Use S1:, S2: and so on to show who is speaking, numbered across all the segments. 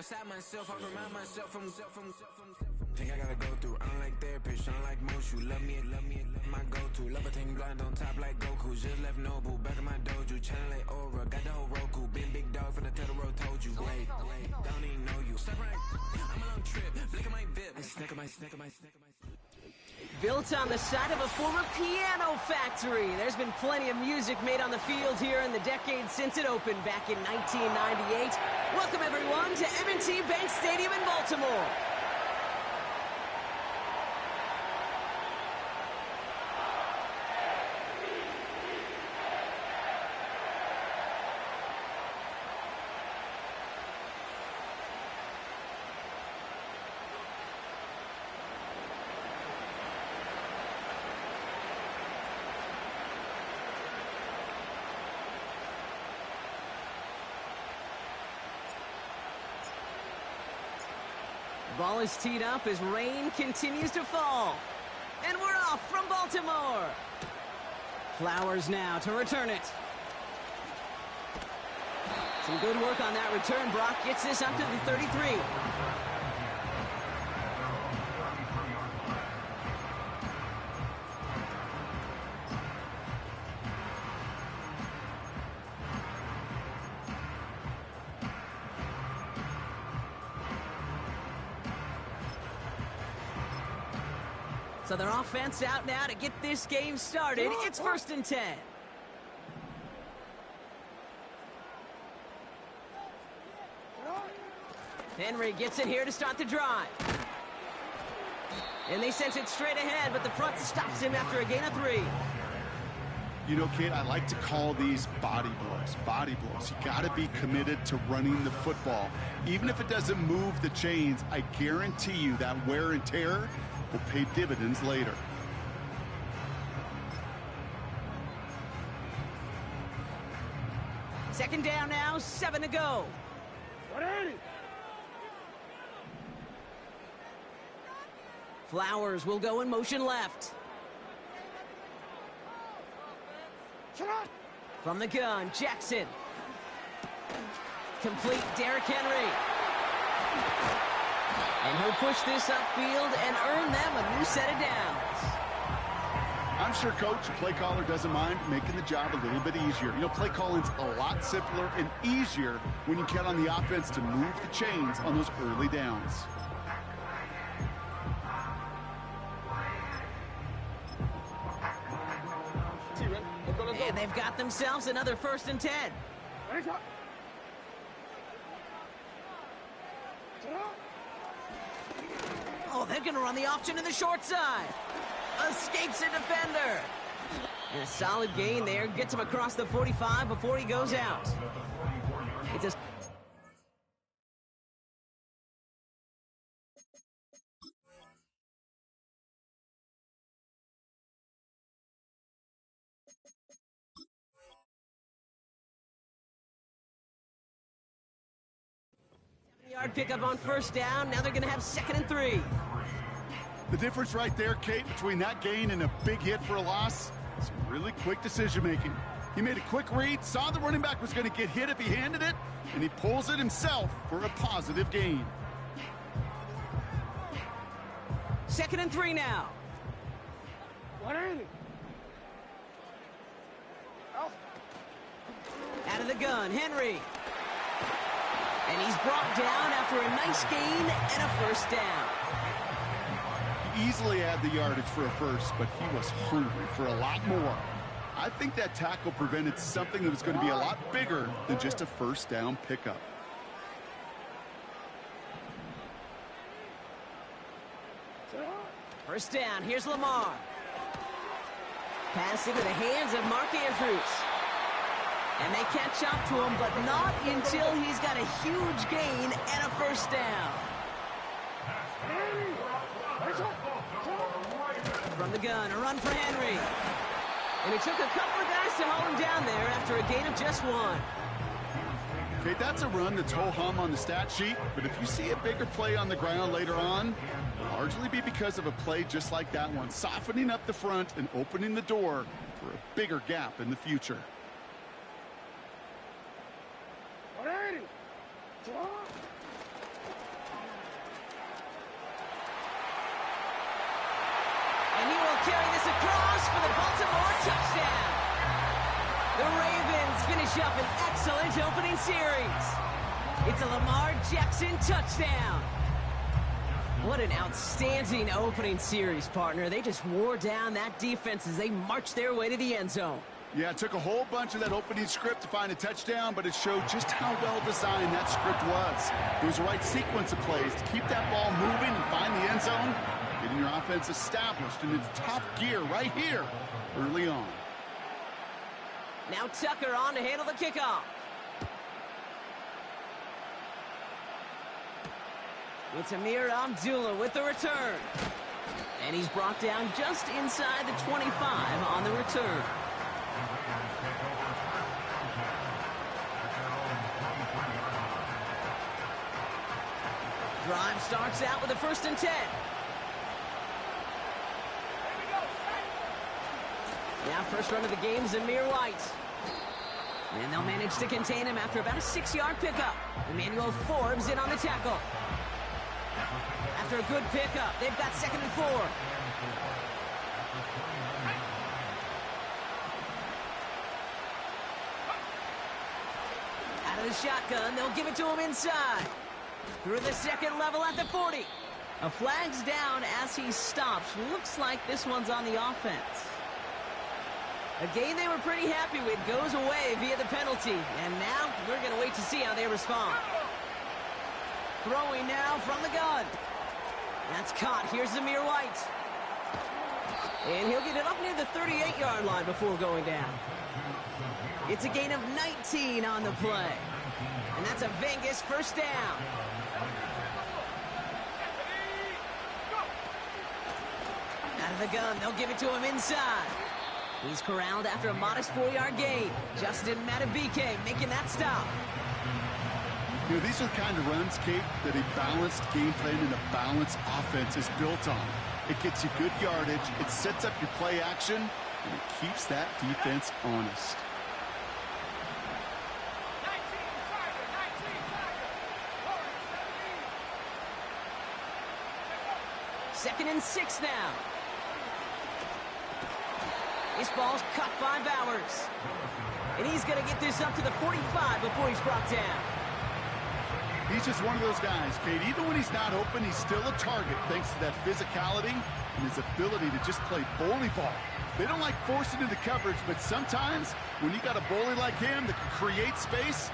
S1: Beside myself, I remind myself from. Think I gotta go through. I don't like therapists, I don't like most. You love me, my go-to. Love a thing blind on top like Goku. Just left Noble, back in my dojo. Channel like Aura, got the whole Roku. Been big dog from the Totoro told you. Wait, don't even know you. Stop right, I'm on a trip. Look at my VIP. Snack my.
S2: Built on the side of a former piano factory, there's been plenty of music made on the field here in the decade since it opened back in 1998. Welcome everyone to M&T Bank Stadium in Baltimore. Ball is teed up as rain continues to fall. And we're off from Baltimore. Flowers now to return it. Some good work on that return. Brock gets this up to the 33. So their offense out now to get this game started. It's 1st and 10. Henry gets it here to start the drive. And they sent it straight ahead, but the front stops him after a gain of 3.
S3: You know, kid, I like to call these body blows. Body blows. You got to be committed to running the football. Even if it doesn't move the chains, I guarantee you that wear and tear will pay dividends later.
S2: Second down now, 7 to go. Flowers will go in motion left. From the gun, Jackson. Complete, Derrick Henry. And he'll push this upfield and earn them a new set of downs.
S3: I'm sure coach, play caller doesn't mind making the job a little bit easier. You know, play calling's a lot simpler and easier when you count on the offense to move the chains on those early downs.
S2: And they've got themselves another 1st and 10. Oh, they're going to run the option to the short side. Escapes a defender. And a solid gain there. Gets him across the 45 before he goes out. It's a... yard pickup on 1st down. Now they're going to have 2nd and 3.
S3: The difference right there, Kate, between that gain and a big hit for a loss, some really quick decision-making. He made a quick read, saw the running back was going to get hit if he handed it, and he pulls it himself for a positive gain.
S2: 2nd and 3 now. Out of the gun, Henry. And he's brought down after a nice gain and a 1st down.
S3: He easily had the yardage for a first, but he was hungry for a lot more. I think that tackle prevented something that was going to be a lot bigger than just a 1st down pickup.
S2: First down, here's Lamar. Pass into the hands of Mark Andrews. And they catch up to him, but not until he's got a huge gain and a 1st down. From the gun, a run for Henry. And it took a couple of guys to hold him down there after a gain of just 1.
S3: Okay, that's a run that's ho-hum on the stat sheet, but if you see a bigger play on the ground later on, it'll largely be because of a play just like that one, softening up the front and opening the door for a bigger gap in the future.
S2: The Ravens finish up an excellent opening series. It's a Lamar Jackson touchdown. What an outstanding opening series, partner. They just wore down that defense as they marched their way to the end zone.
S3: Yeah, it took a whole bunch of that opening script to find a touchdown, but it showed just how well designed that script was. It was the right sequence of plays to keep that ball moving and find the end zone, getting your offense established in its top gear right here early on.
S2: Now Tucker on to handle the kickoff. It's Amir Abdullah with the return. And he's brought down just inside the 25 on the return. Drive starts out with a 1st and 10. Now first run of the game is Amir White. And they'll manage to contain him after about a 6-yard pickup. Emmanuel Forbes in on the tackle. After a good pickup, they've got 2nd and 4. Out of the shotgun, they'll give it to him inside. Through the 2nd level at the 40. A flag's down as he stops. Looks like this one's on the offense. A game they were pretty happy with goes away via the penalty. And now we're going to wait to see how they respond. Throwing now from the gun. That's caught. Here's Zamir White. And he'll get it up near the 38-yard line before going down. It's a gain of 19 on the play. And that's a Vegas 1st down. Out of the gun, they'll give it to him inside. He's corralled after a modest 4-yard gain. Justin Matabike making that stop.
S3: You know, these are the kind of runs, Kate, that a balanced game plan and a balanced offense is built on. It gets you good yardage, it sets up your play action, and it keeps that defense honest.
S2: Second and 6 now. This ball's cut by Bowers. And he's going to get this up to the 45 before he's brought down.
S3: He's just one of those guys, Kate. Even when he's not open, he's still a target thanks to that physicality and his ability to just play bully ball. They don't like forcing into coverage, but sometimes when you got a bully like him that can create space,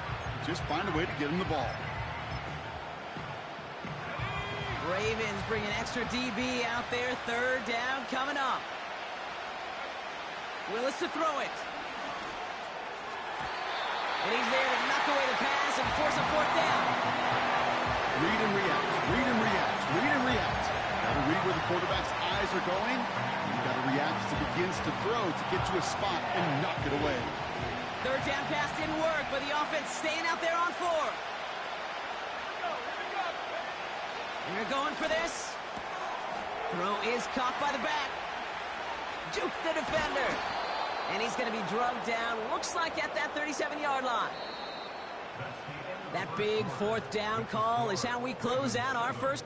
S3: just find a way to get him the ball.
S2: Ravens bring an extra DB out there. 3rd down coming up. Willis to throw it. And he's there to knock away the pass and force a 4th down.
S3: Read and react, read and react, read and react. Got to read where the quarterback's eyes are going. You got to react as he begins to throw to get to a spot and knock it away.
S2: 3rd down pass didn't work, but the offense staying out there on 4th. They're going for this. Throw is caught by the back. Juke the defender. And he's going to be drugged down, looks like at that 37-yard line. That big 4th down call is how we close out our first.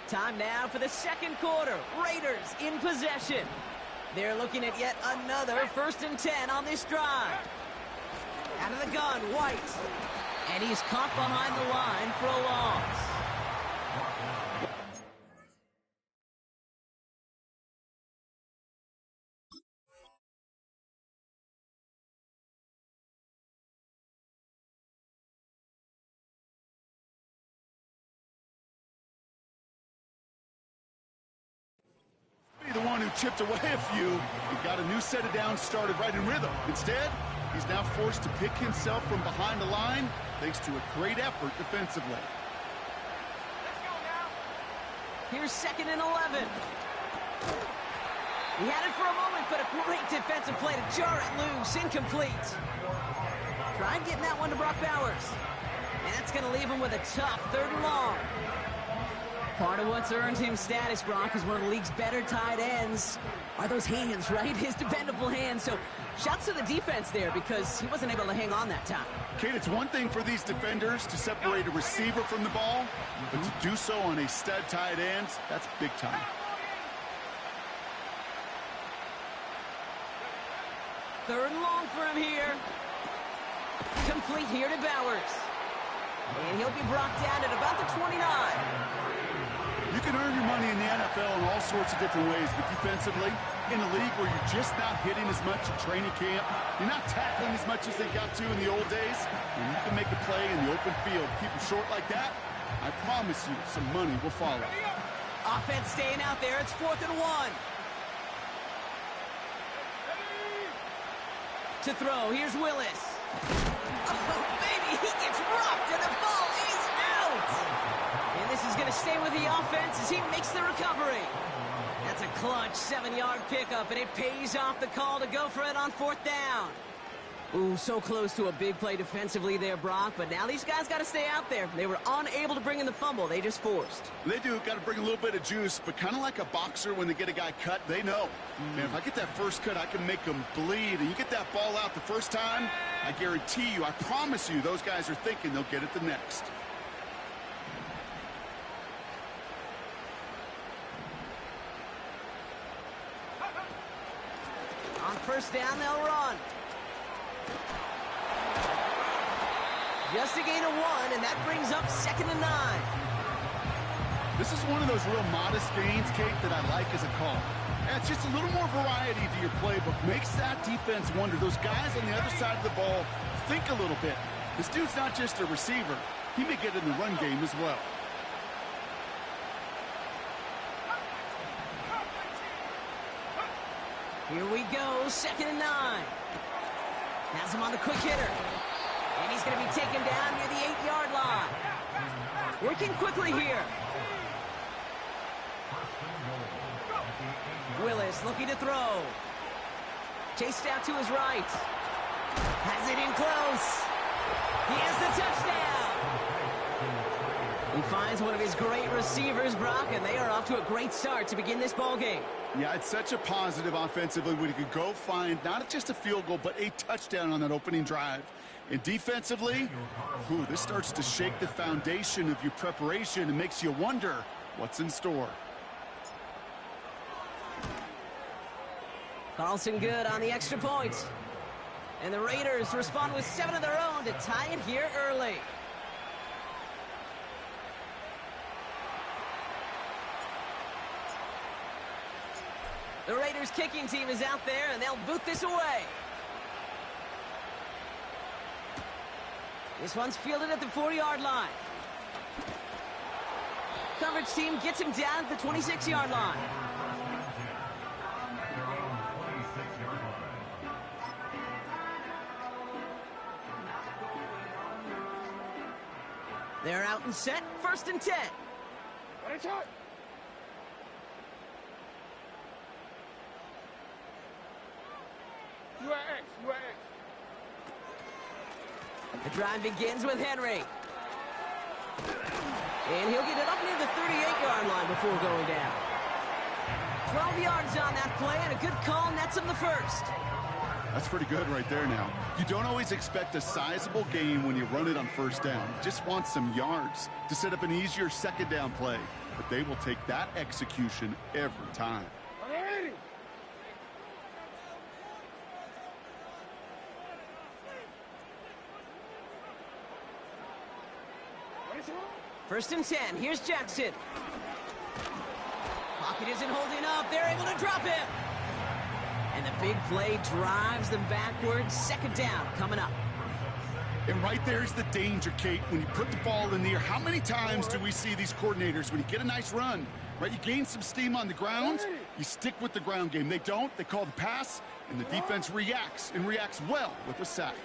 S2: Time now for the 2nd quarter. Raiders in possession. They're looking at yet another 1st and 10 on this drive. Out of the gun, White. And he's caught behind the line for a loss.
S3: Be the one who chipped away a few. He got a new set of downs started right in rhythm. Instead, he's now forced to pick himself from behind the line thanks to a great effort defensively.
S2: Here's 2nd and 11. He had it for a moment, but a great defensive play to jar it loose. Incomplete. Tried getting that one to Brock Bowers. And that's going to leave him with a tough 3rd and long. Part of what's earned him status, Brock, is one of the league's better tight ends are those hands, right? His dependable hands. So shouts to the defense there because he wasn't able to hang on that time.
S3: Kate, it's one thing for these defenders to separate a receiver from the ball, but to do so on a stud tight end, that's big time.
S2: Third and long for him here. Complete here to Bowers. And he'll be brought down at about the 29.
S3: You can earn your money in the NFL in all sorts of different ways, but defensively, in a league where you're just not hitting as much at training camp, you're not tackling as much as they got to in the old days, and you can make a play in the open field. Keep them short like that, I promise you some money will follow.
S2: Offense staying out there. It's 4th and 1. To throw, here's Willis. Oh, baby, he gets rocked and the ball is out. And this is going to stay with the offense as he makes the recovery. That's a clutch 7-yard pickup, and it pays off the call to go for it on 4th down. Ooh, so close to a big play defensively there, Brock, but now these guys got to stay out there. They were unable to bring in the fumble. They just forced.
S3: They do got to bring a little bit of juice, but kind of like a boxer when they get a guy cut, they know. Man, if I get that first cut, I can make them bleed. And you get that ball out the first time, I guarantee you, I promise you, those guys are thinking they'll get it the next.
S2: On 1st down, they'll run. Just a gain of 1, and that brings up 2nd and 9.
S3: This is one of those real modest gains, Kate, that I like as a call. And it's just a little more variety to your playbook. Makes that defense wonder. Those guys on the other side of the ball think a little bit. This dude's not just a receiver. He may get in the run game as well.
S2: Here we go, 2nd and 9. Has him on the quick hitter. And he's going to be taken down near the 8-yard line. Working quickly here. Willis looking to throw. Chased out to his right. Has it in close. He has the touchdown. He finds one of his great receivers, Brock, and they are off to a great start to begin this ball game.
S3: Yeah, it's such a positive offensively when you could go find not just a field goal, but a touchdown on that opening drive. And defensively, this starts to shake the foundation of your preparation and makes you wonder what's in store.
S2: Carlson good on the extra point. And the Raiders respond with 7 of their own to tie it here early. The Raiders kicking team is out there, and they'll boot this away. This one's fielded at the 4-yard line. Coverage team gets him down at the 26-yard line. They're out and set, 1st and 10. The drive begins with Henry. And he'll get it up near the 38-yard line before going down. 12 yards on that play, and a good call nets him the first.
S3: That's pretty good right there now. You don't always expect a sizable gain when you run it on 1st down. You just want some yards to set up an easier 2nd down play. But they will take that execution every time.
S2: First and 10. Here's Jackson. Pocket isn't holding up. They're able to drop him. And the big play drives them backwards. 2nd down coming up.
S3: And right there's the danger, Kate, when you put the ball in the air. How many times do we see these coordinators, when you get a nice run, right, you gain some steam on the ground, you stick with the ground game. They don't. They call the pass, and the defense reacts, and reacts well with a sack.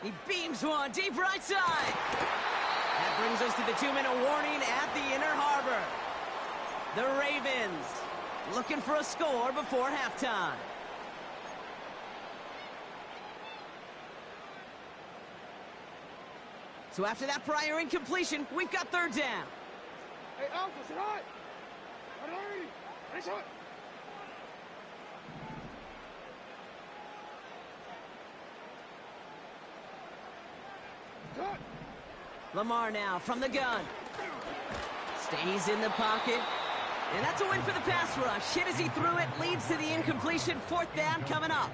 S2: He beams one deep right side. That brings us to the 2-minute warning at the Inner Harbor. The Ravens looking for a score before halftime. So after that prior incompletion, we've got 3rd down.
S4: Hey, Alpha, sit hot! Hurry! Nice shot! Cut!
S2: Lamar now from the gun. Stays in the pocket. And that's a win for the pass rush. Hit as he threw it, leads to the incompletion. 4th down coming up.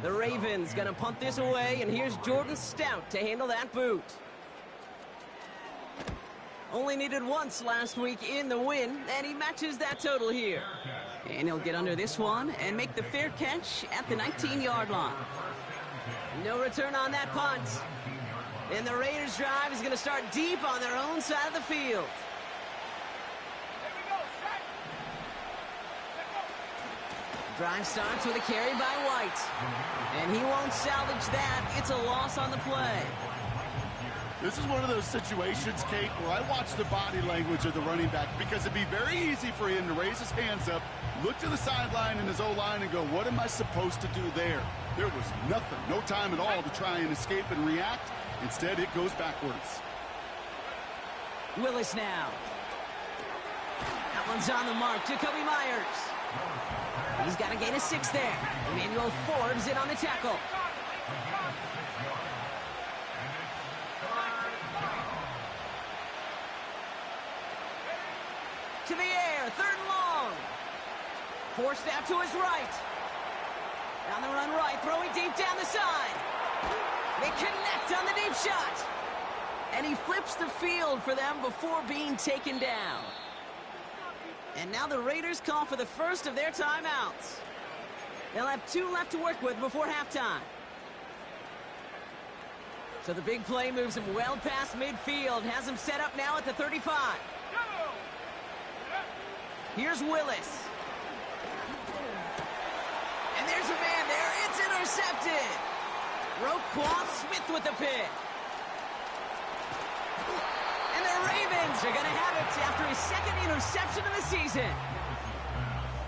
S2: The Ravens gonna punt this away, and here's Jordan Stout to handle that boot. Only needed once last week in the win, and he matches that total here. And he'll get under this one and make the fair catch at the 19-yard line. No return on that punt. And the Raiders' drive is gonna start deep on their own side of the field. Drive starts with a carry by White. And he won't salvage that. It's a loss on the play.
S3: This is one of those situations, Kate, where I watch the body language of the running back because it'd be very easy for him to raise his hands up, look to the sideline and his O-line and go, what am I supposed to do there? There was nothing, no time at all to try and escape and react. Instead, it goes backwards.
S2: Willis now. That one's on the mark. Jacoby Myers. He's got a gain of 6 there. Emmanuel Forbes in on the tackle. To the air, 3rd and long. Forced out to his right. Down the run right, throwing deep down the side. They connect on the deep shot. And he flips the field for them before being taken down. And now the Raiders call for the first of their timeouts. They'll have 2 left to work with before halftime. So the big play moves him well past midfield, has him set up now at the 35. Here's Willis. And there's a man there. It's intercepted. Roquan Smith with the pick. And the Ravens are going to have it after his 2nd interception of the season.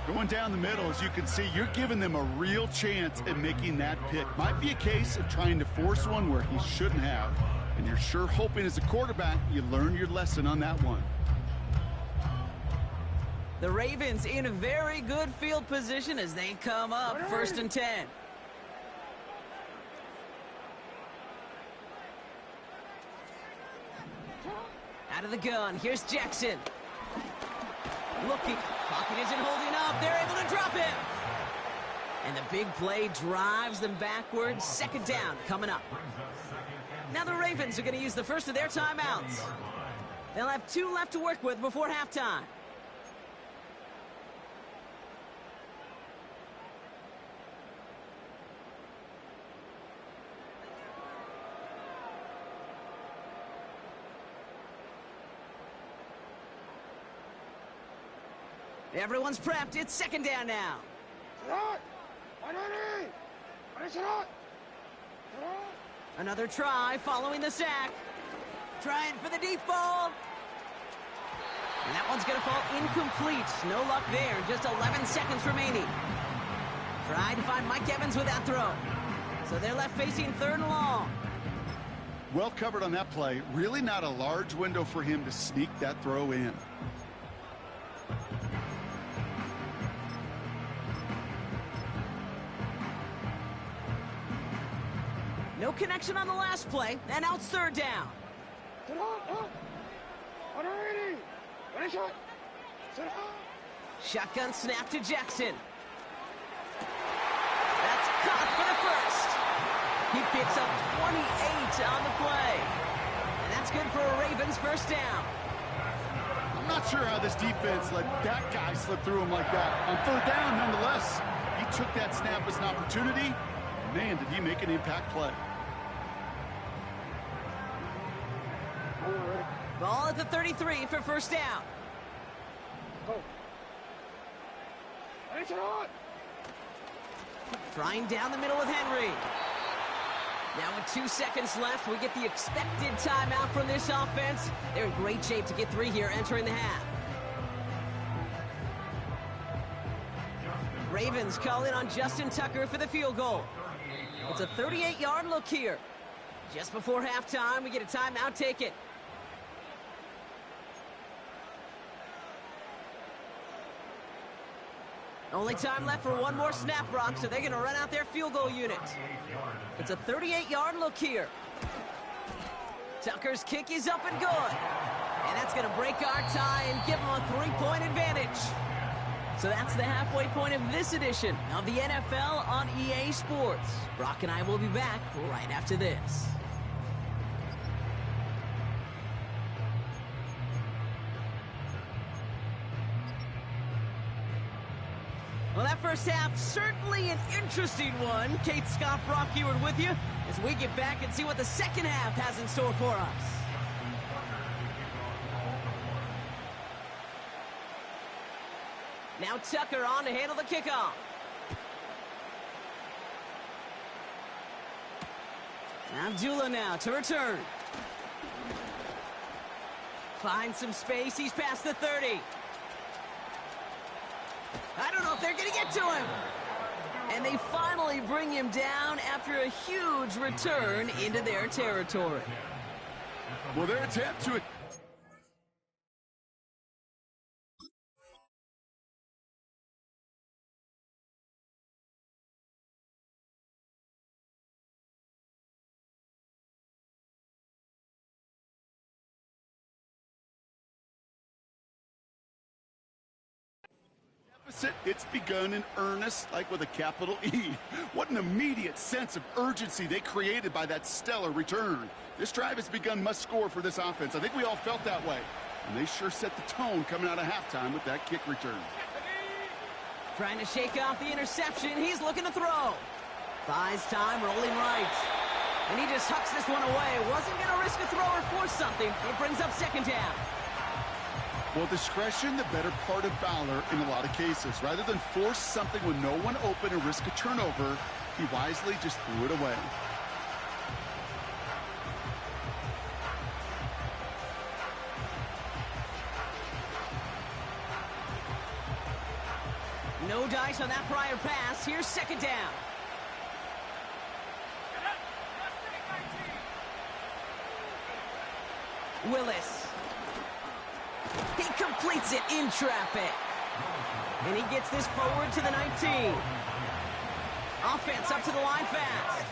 S3: Going down the middle, as you can see, you're giving them a real chance at making that pick. Might be a case of trying to force one where he shouldn't have. And you're sure hoping as a quarterback you learn your lesson on that one.
S2: The Ravens in a very good field position as they come up 1st and 10. Out of the gun, here's Jackson. Looking, pocket isn't holding up, they're able to drop him. And the big play drives them backwards. 2nd down coming up. Now the Ravens are going to use the first of their timeouts. They'll have 2 left to work with before halftime. Everyone's prepped. It's 2nd down now. Another try following the sack. Trying for the deep ball. And that one's going to fall incomplete. No luck there. Just 11 seconds remaining. Try to find Mike Evans with that throw. So they're left facing 3rd and long.
S3: Well covered on that play. Really not a large window for him to sneak that throw in.
S2: No connection on the last play, and now it's 3rd down. Shotgun snap to Jackson. That's caught for the 1st. He picks up 28 on the play. And that's good for a Ravens 1st down.
S3: I'm not sure how this defense let that guy slip through him like that. On 3rd down, nonetheless, he took that snap as an opportunity. Man, did he make an impact play.
S2: Ball at the 33 for 1st down. Trying down the middle with Henry. Now with 2 seconds left, we get the expected timeout from this offense. They're in great shape to get 3 here entering the half. Ravens call in on Justin Tucker for the field goal. It's a 38-yard look here. Just before halftime, we get a timeout taken. Only time left for one more snap, Brock, so they're going to run out their field goal unit. It's a 38-yard look here. Tucker's kick is up and good. And that's going to break our tie and give them a 3-point advantage. So that's the halfway point of this edition of the NFL on EA Sports. Brock and I will be back right after this. Well, that first half, certainly an interesting one. Kate, Scott, Brock Ewart with you as we get back and see what the second half has in store for us. Now Tucker on to handle the kickoff. Abdullah now to return. Finds some space. He's past the 30. I don't know if they're going to get to him. And they finally bring him down after a huge return into their territory.
S3: Well, their attempt to... It's begun in earnest, like with a capital E. What an immediate sense of urgency they created by that stellar return. This drive has begun must score for this offense. I think we all felt that way. And they sure set the tone coming out of halftime with that kick return.
S2: Trying to shake off the interception. He's looking to throw. Buys time, rolling right. And he just hucks this one away. Wasn't going to risk a throw or force something. It brings up second down.
S3: Well, discretion, the better part of valor in a lot of cases. Rather than force something with no one open and risk a turnover, he wisely just threw it away.
S2: No dice on that prior pass. Here's second down. Willis. He completes it in traffic. And he gets this forward to the 19. Offense up to the line fast.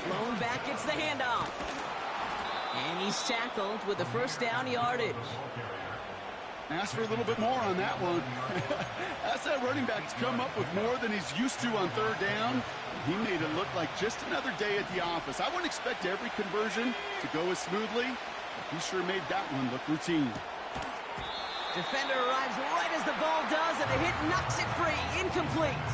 S2: Blown back gets the handoff. And he's tackled with the first down yardage.
S3: Ask for a little bit more on that one. That's that running back's come up with more than he's used to on third down. He made it look like just another day at the office. I wouldn't expect every conversion to go as smoothly. He sure made that one look routine.
S2: Defender arrives right as the ball does, and the hit knocks it free. Incomplete.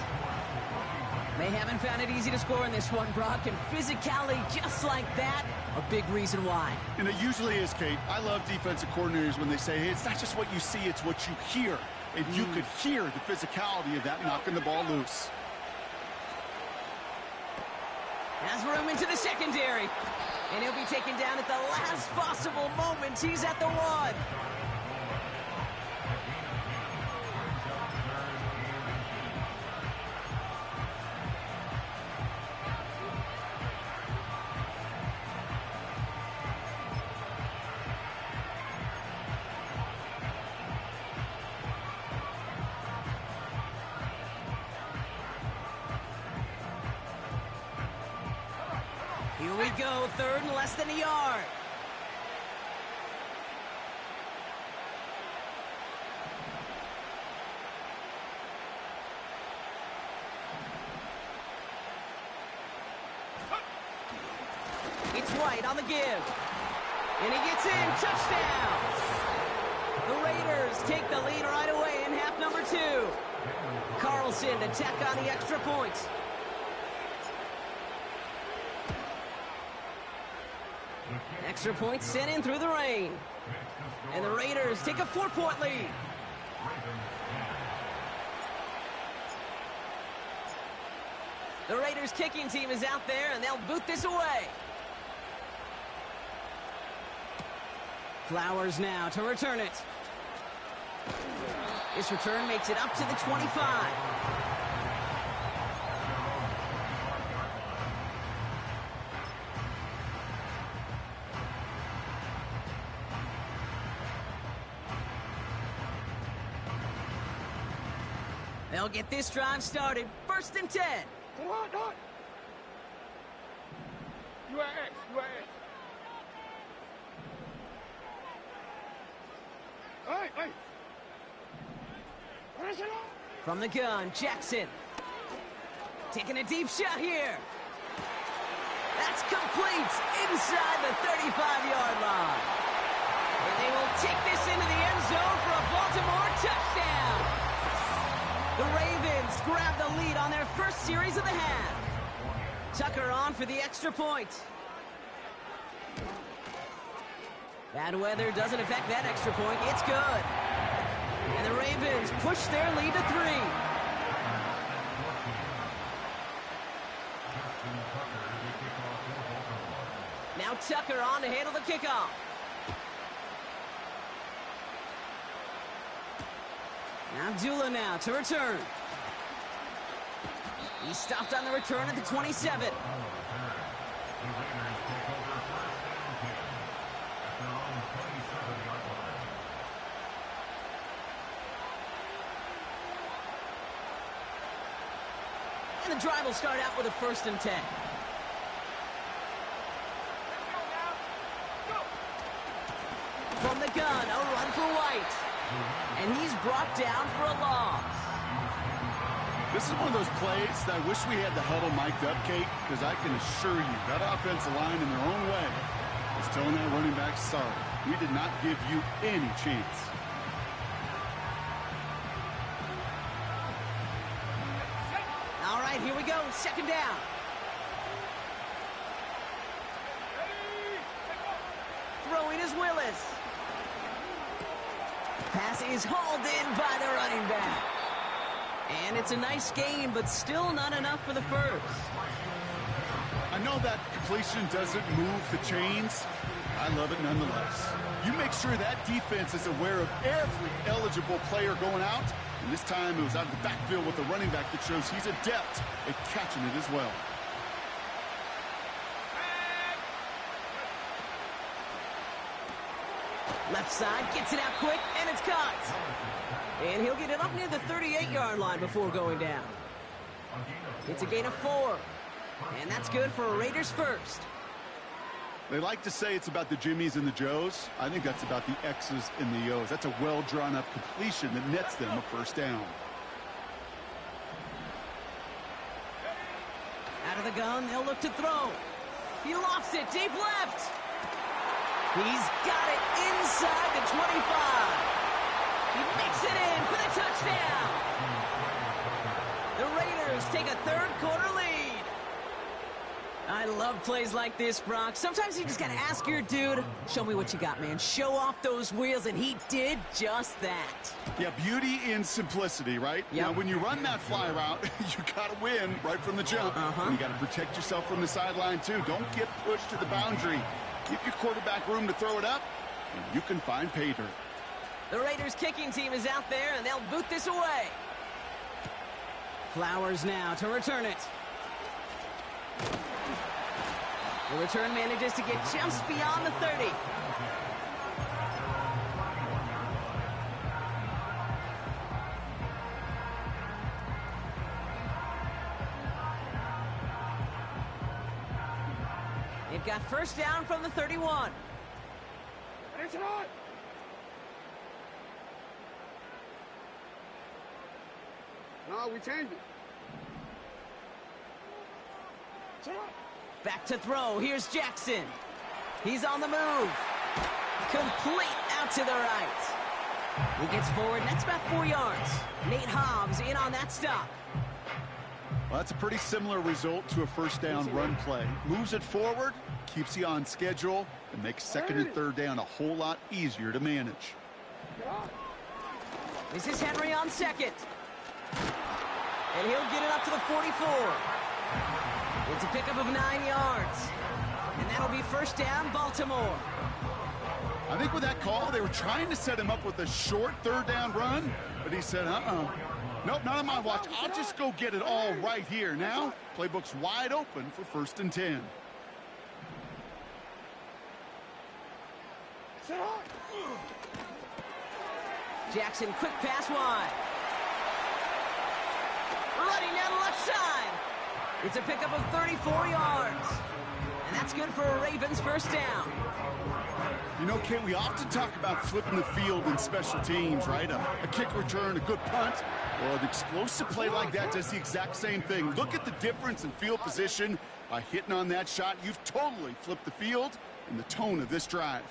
S2: They haven't found it easy to score in this one, Brock, and physicality just like that, a big reason why.
S3: And it usually is, Kate. I love defensive coordinators when they say, hey, it's not just what you see, it's what you hear. And you could hear the physicality of that knocking the ball loose.
S2: Has room into the secondary. And he'll be taken down at the last possible moment. He's at the 1. Here we go, third and less than a yard. It's White on the give. And he gets in, touchdown. The Raiders take the lead right away in half number 2. Carlson to tack on the extra point. Extra point sent in through the rain. And the Raiders take a 4-point lead. The Raiders kicking team is out there, and they'll boot this away. Flowers now to return it. This return makes it up to the 25. They'll get this drive started. 1st and 10.
S4: Come on, come on. You are X, you are X. Hey.
S2: From the gun, Jackson. Taking a deep shot here. That's complete inside the 35-yard line. And they will take this into the end zone for a Baltimore touchdown. The Ravens grab the lead on their first series of the half. Tucker on for the extra point. Bad weather doesn't affect that extra point. It's good. And the Ravens push their lead to 3. Now Tucker on to handle the kickoff. Abdullah now to return. He stopped on the return at the 27. And the drive will start out with a 1st and 10. From the gun, a run for White. And he's brought down for a loss.
S3: This is one of those plays that I wish we had the huddle mic'd up, Kate, because I can assure you that offensive line in their own way is telling that running back, sorry, we did not give you any chance.
S2: All right, here we go. 2nd down. Throwing is Willis. Pass is hauled in by the running back. And it's a nice game, but still not enough for the first.
S3: I know that completion doesn't move the chains. I love it nonetheless. You make sure that defense is aware of every eligible player going out. And this time it was out of the backfield with the running back that shows he's adept at catching it as well.
S2: Left side, gets it out quick, and it's caught. And he'll get it up near the 38-yard line before going down. It's a gain of 4. And that's good for a Raiders first.
S3: They like to say it's about the Jimmies and the Joes. I think that's about the X's and the O's. That's a well-drawn-up completion that nets them a 1st down.
S2: Out of the gun, they'll look to throw. He lofts it deep left. He's got it inside the 25. He makes it in for the touchdown. The Raiders take a 3rd quarter lead. I love plays like this, Brock. Sometimes you just got to ask your dude, show me what you got, man. Show off those wheels, and he did just that.
S3: Yeah, beauty in simplicity, right?
S2: Yep.
S3: Now, when you run that fly route, you got to win right from the jump. You got to protect yourself from the sideline, too. Don't get pushed to the boundary. Give your quarterback room to throw it up, and you can find pay dirt.
S2: The Raiders kicking team is out there, and they'll boot this away. Flowers now to return it. The return manages to get just beyond the 30. They've got 1st down from the 31.
S4: It's on. No, we changed it. It's on.
S2: Back to throw. Here's Jackson. He's on the move. Complete out to the right. He gets forward, and that's about 4 yards. Nate Hobbs in on that stop.
S3: Well, that's a pretty similar result to a 1st down run play. Moves it forward, keeps you on schedule, and makes 2nd and 3rd down a whole lot easier to manage.
S2: This is Henry on 2nd. And he'll get it up to the 44. It's a pickup of 9 yards. And that'll be 1st down, Baltimore.
S3: I think with that call, they were trying to set him up with a short 3rd down run, but he said, nope, not on my watch. I'll just go get it all right here. Now, playbook's wide open for 1st and 10.
S2: Jackson, quick pass wide. running down the left side. It's a pickup of 34 yards. And that's good for a Ravens first down.
S3: You know, Kate, we often talk about flipping the field in special teams, right? A kick return, a good punt. Well, an explosive play like that does the exact same thing. Look at the difference in field position. By hitting on that shot, you've totally flipped the field and the tone of this drive.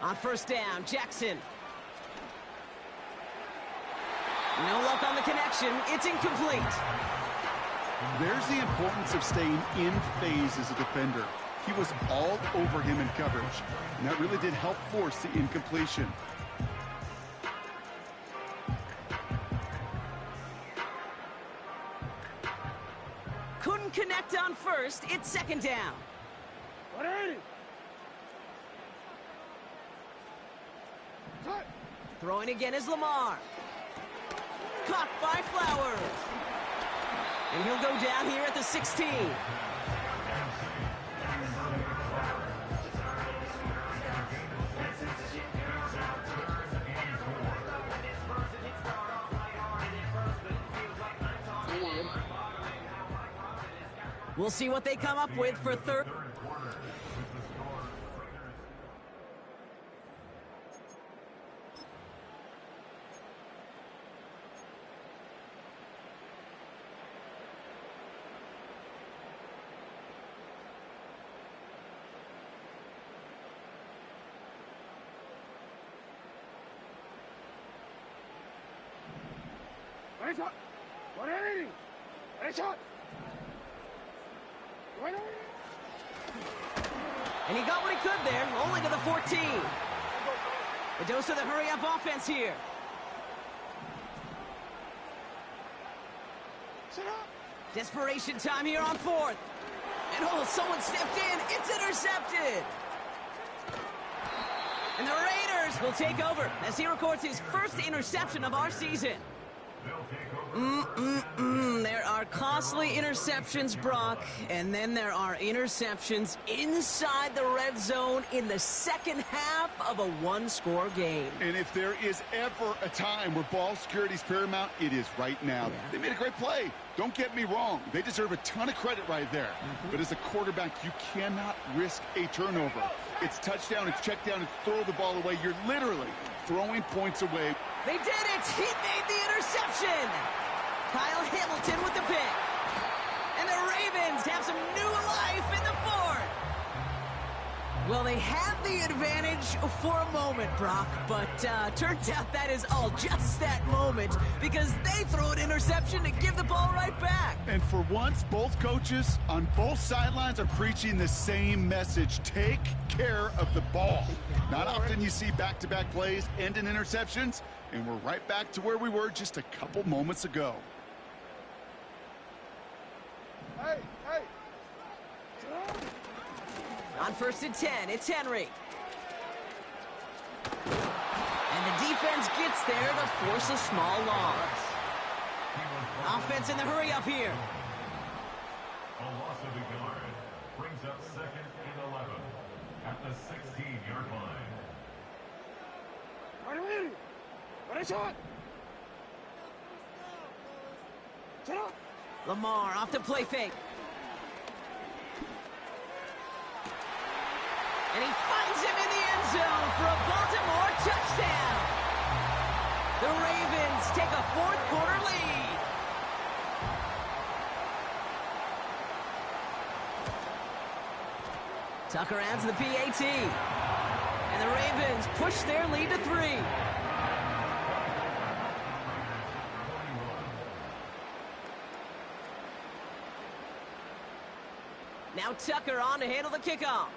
S2: On first down, Jackson. No luck on the connection. It's incomplete.
S3: There's the importance of staying in phase as a defender. He was all over him in coverage, and that really did help force the incompletion.
S2: Couldn't connect on first. It's second down. Throwing again is Lamar. Caught by Flowers. And he'll go down here at the 16. We'll see what they come up with for third. And he got what he could there, only to the 14. A dose of the hurry-up offense here. Desperation time here on fourth. And oh, someone stepped in. It's intercepted. And the Raiders will take over as he records his first interception of our season. There are costly interceptions, Brock, and then there are interceptions inside the red zone in the second half of a one-score game.
S3: And if there is ever a time where ball security is paramount, it is right now. Yeah. They made a great play. Don't get me wrong. They deserve a ton of credit right there. But as a quarterback, you cannot risk a turnover. It's touchdown, it's check down, it's throw the ball away. You're literally throwing points away.
S2: They did it! He made the interception! Kyle Hamilton with the pick. And the Ravens have some new life in the fourth. Well, they had the advantage for a moment, Brock, but turns out that is all just that moment because they throw an interception to give the ball right back.
S3: And for once, both coaches on both sidelines are preaching the same message. Take care of the ball. Not often you see back-to-back plays end in interceptions, and we're right back to where we were just a couple moments ago.
S2: On first and 10, it's Henry. And the defense gets there to force a small loss. Offense in the hurry-up here.
S5: A loss of a yard brings up second and 11 at the 16-yard line.
S2: Lamar off the play fake. And he finds him in the end zone for a Baltimore touchdown. The Ravens take a fourth-quarter lead. Tucker adds the PAT. And the Ravens push their lead to 3. Now Tucker on to handle the kickoff.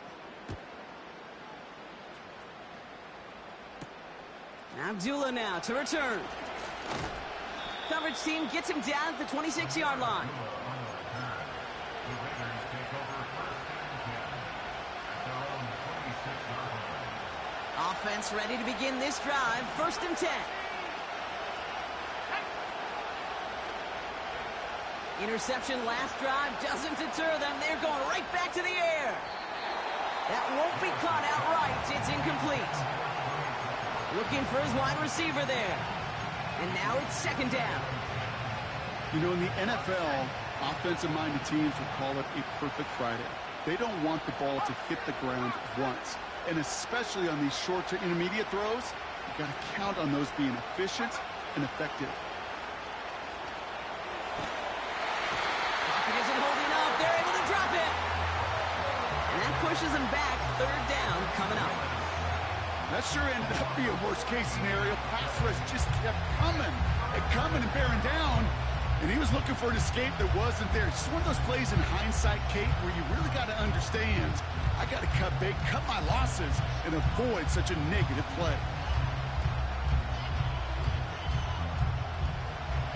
S2: Abdullah now to return. Coverage team gets him down at the 26-yard line. Offense ready to begin this drive. First and 10. Interception last drive doesn't deter them. They're going right back to the air. That won't be caught outright. It's incomplete. Looking for his wide receiver there. And now it's second down.
S3: You know, in the NFL, offensive-minded teams would call it a perfect Friday. They don't want the ball to hit the ground once. And especially on these short to intermediate throws, you've got to count on those being efficient and effective.
S2: Pocket isn't holding up. They're able to drop it. And that pushes them back. Third down coming up.
S3: That sure ended up being a worst-case scenario. Pass rush just kept coming and bearing down. And he was looking for an escape that wasn't there. It's just one of those plays in hindsight, Kate, where you really got to understand, I got to cut bait, cut my losses, and avoid such a negative play.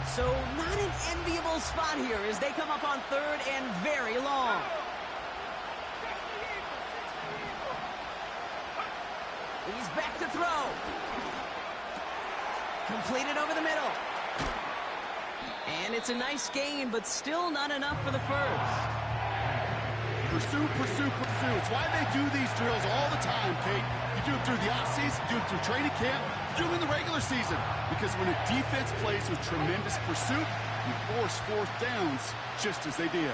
S2: So not an enviable spot here as they come up on third and very long. He's back to throw. Completed over the middle. And it's a nice gain, but still not enough for the first.
S3: Pursue, pursue, pursue. It's why they do these drills all the time, Kate. You do it through the offseason, you do it through training camp, you do it in the regular season. Because when a defense plays with tremendous pursuit, you force fourth downs just as they did.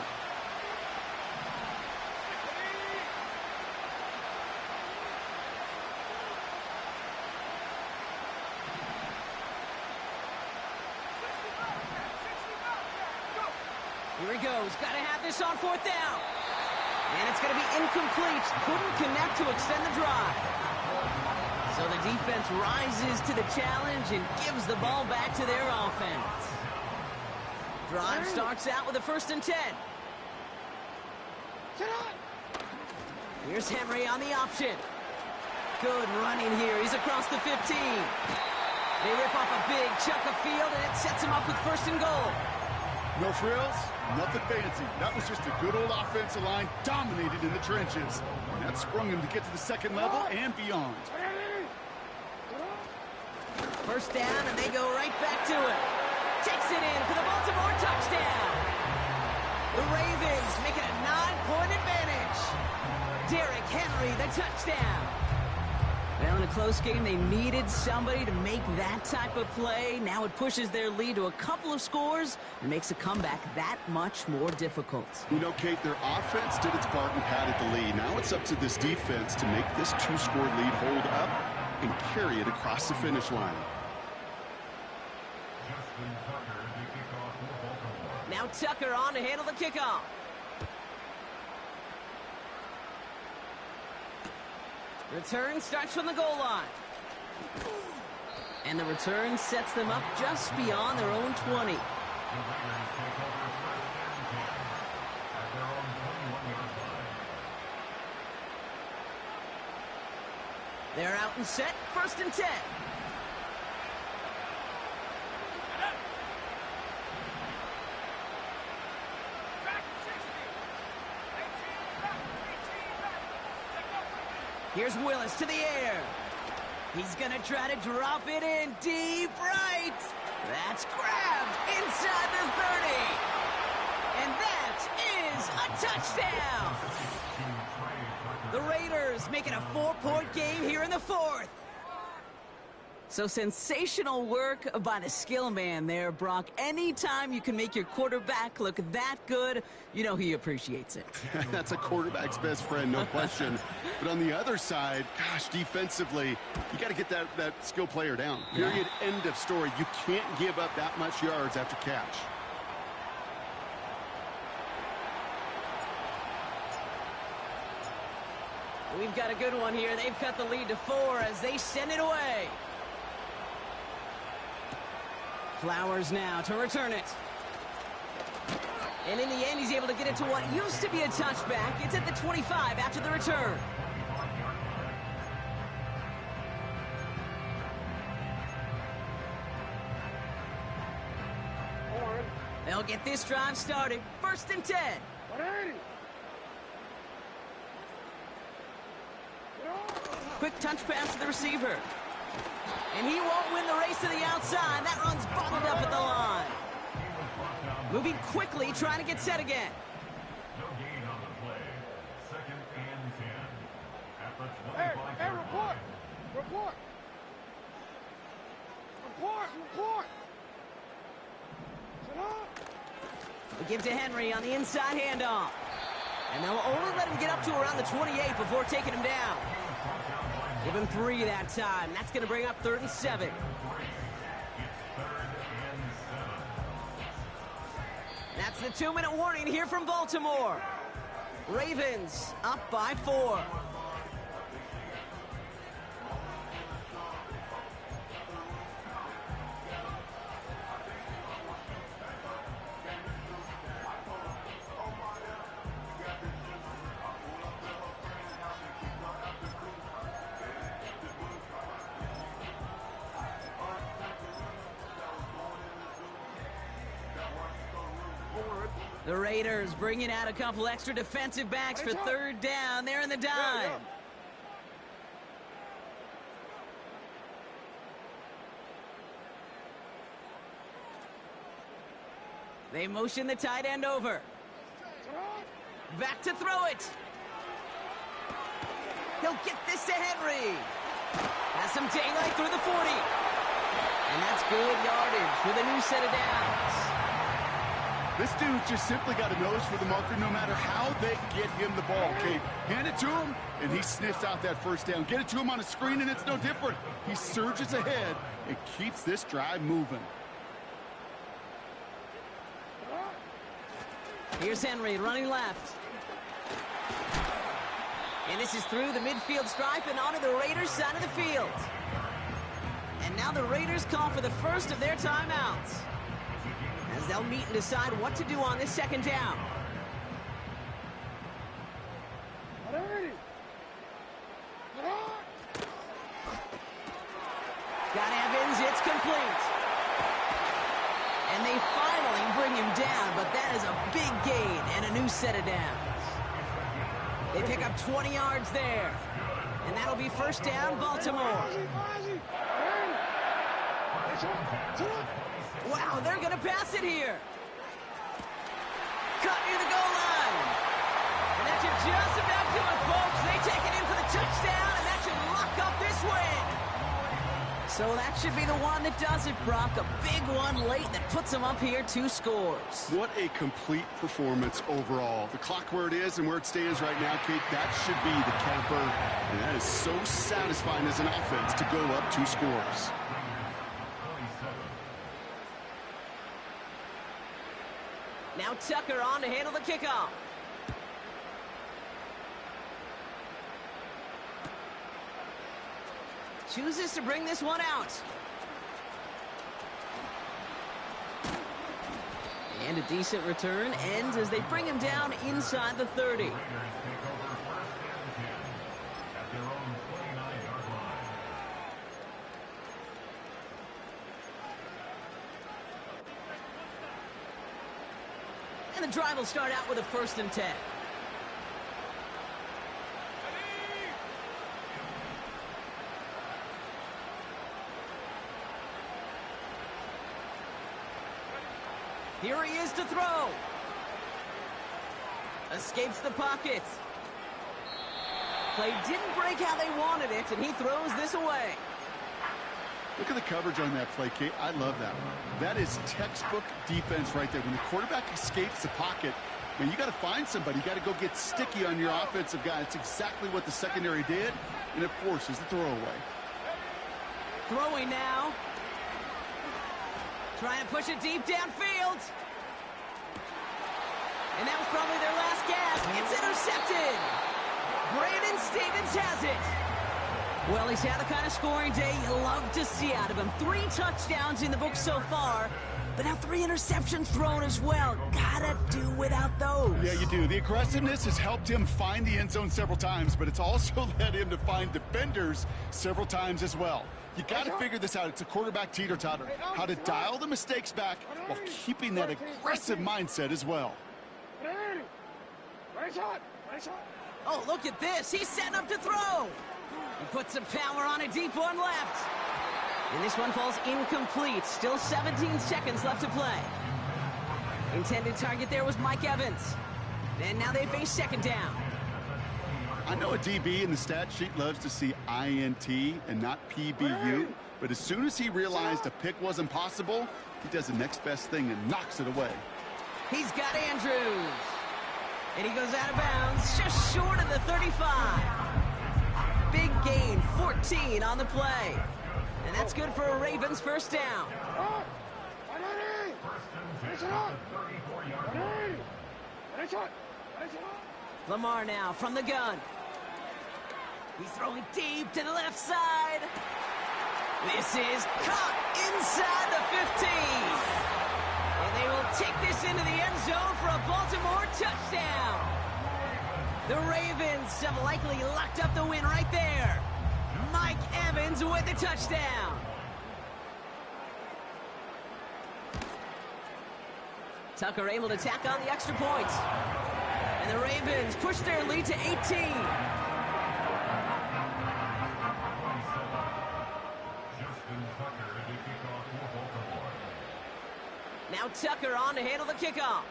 S2: Here he goes. Got to have this on fourth down. And it's going to be incomplete. Couldn't connect to extend the drive. So the defense rises to the challenge and gives the ball back to their offense. Drive starts out with a 1st and 10. Here's Henry on the option. Good running here. He's across the 15. They rip off a big chunk of field, and it sets him up with 1st and goal.
S3: No frills, nothing fancy. That was just a good old offensive line dominated in the trenches. And that sprung him to get to the second level and beyond.
S2: 1st down, and they go right back to it. Takes it in for the Baltimore touchdown. The Ravens make it a 9-point advantage. Derrick Henry, the touchdown. Well, in a close game, they needed somebody to make that type of play. Now it pushes their lead to a couple of scores and makes a comeback that much more difficult.
S3: You know, Kate, their offense did its part and padded the lead. Now it's up to this defense to make this 2-score lead hold up and carry it across the finish line.
S2: Now Tucker on to handle the kickoff. Return starts from the goal line. And the return sets them up just beyond their own 20. They're out and set, 1st and 10. Here's Willis to the air. He's going to try to drop it in deep right. That's grabbed inside the 30. And that is a touchdown. The Raiders make it a 4-point game here in the 4th. So sensational work by the skill man there, Brock. Anytime you can make your quarterback look that good, you know he appreciates it.
S3: That's a quarterback's best friend, no question. But on the other side, gosh, defensively, you got to get that skill player down. Period, end of story. You can't give up that much yards after catch.
S2: We've got a good one here. They've cut the lead to 4 as they send it away. Flowers now to return it. And in the end, he's able to get it to what used to be a touchback. It's at the 25 after the return. They'll get this drive started. 1st and 10. Quick touch pass to the receiver. And he won't win the race to the outside. That run's bottled up at the line. Moving quickly, trying to get set again.
S5: No gain on the play. 2nd and 10. At the 25.
S4: Hey, report! Report! Report! Report!
S2: give to Henry on the inside handoff. And they'll only let him get up to around the 28 before taking him down. Give him 3 that time. That's going to bring up 3rd and 7. That's the 2-minute warning here from Baltimore. Ravens up by 4. The Raiders bringing out a couple extra defensive backs for 3rd down. They're in the dime. They motion the tight end over. Back to throw it. He'll get this to Henry. Has some daylight through the 40. And that's good yardage with a new set of downs.
S3: This dude's just simply got a nose for the marker no matter how they get him the ball, Kate. Hand it to him, and he sniffs out that 1st down. Get it to him on a screen, and it's no different. He surges ahead and keeps this drive moving.
S2: Here's Henry running left. And this is through the midfield stripe and onto the Raiders' side of the field. And now the Raiders call for the first of their timeouts, as they'll meet and decide what to do on this 2nd down. Got Evans, it's complete. And they finally bring him down, but that is a big gain and a new set of downs. They pick up 20 yards there. And that'll be 1st down, Baltimore. Wow, they're going to pass it here. Cut near the goal line. And that should just about do it, folks. They take it in for the touchdown, and that should lock up this win. So that should be the one that does it, Brock. A big one late that puts them up here 2 scores.
S3: What a complete performance overall. The clock where it is and where it stands right now, Kate, that should be the capper. And that is so satisfying as an offense to go up 2 scores.
S2: Now Tucker on to handle the kickoff. Chooses to bring this one out. And a decent return ends as they bring him down inside the 30. And the drive will start out with a 1st and 10. Here he is to throw. Escapes the pocket. Play didn't break how they wanted it, and he throws this away.
S3: Look at the coverage on that play, Kate. I love that one. That is textbook defense right there. When the quarterback escapes the pocket, man, you got to find somebody. You got to go get sticky on your offensive guy. That's exactly what the secondary did, and it forces the throwaway.
S2: Throwing now. Trying to push it deep downfield. And that was probably their last gasp. It's intercepted. Brandon Stevens has it. Well, he's had the kind of scoring day you love to see out of him. 3 touchdowns in the book so far, but now 3 interceptions thrown as well. Gotta do without those.
S3: Yeah, you do. The aggressiveness has helped him find the end zone several times, but it's also led him to find defenders several times as well. You got to figure this out. It's a quarterback teeter-totter. How to dial the mistakes back while keeping that aggressive mindset as well.
S2: Oh, look at this. He's setting up to throw. He puts some power on a deep one left. And this one falls incomplete. Still 17 seconds left to play. Intended target there was Mike Evans. And now they face 2nd down.
S3: I know a DB in the stat sheet loves to see INT and not PBU, but as soon as he realized a pick wasn't possible, he does the next best thing and knocks it away.
S2: He's got Andrews. And he goes out of bounds, just short of the 35. Big gain, 14 on the play. And that's good for a Ravens first down. Lamar now from the gun. He's throwing deep to the left side. This is caught inside the 15. And they will take this into the end zone for a Baltimore touchdown. The Ravens have likely locked up the win right there. Mike Evans with the touchdown. Tucker able to tack on the extra point. And the Ravens push their lead to 18. Now Tucker on to handle the kickoff.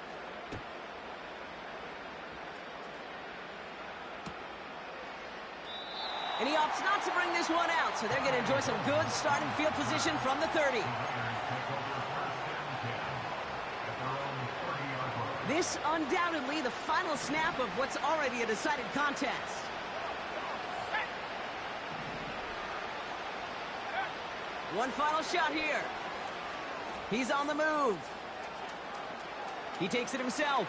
S2: And he opts not to bring this one out, so they're going to enjoy some good starting field position from the 30. This undoubtedly the final snap of what's already a decided contest. One final shot here. He's on the move. He takes it himself.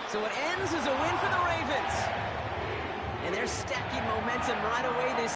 S2: So it ends as a win for the Ravens. And they're stacking momentum right away this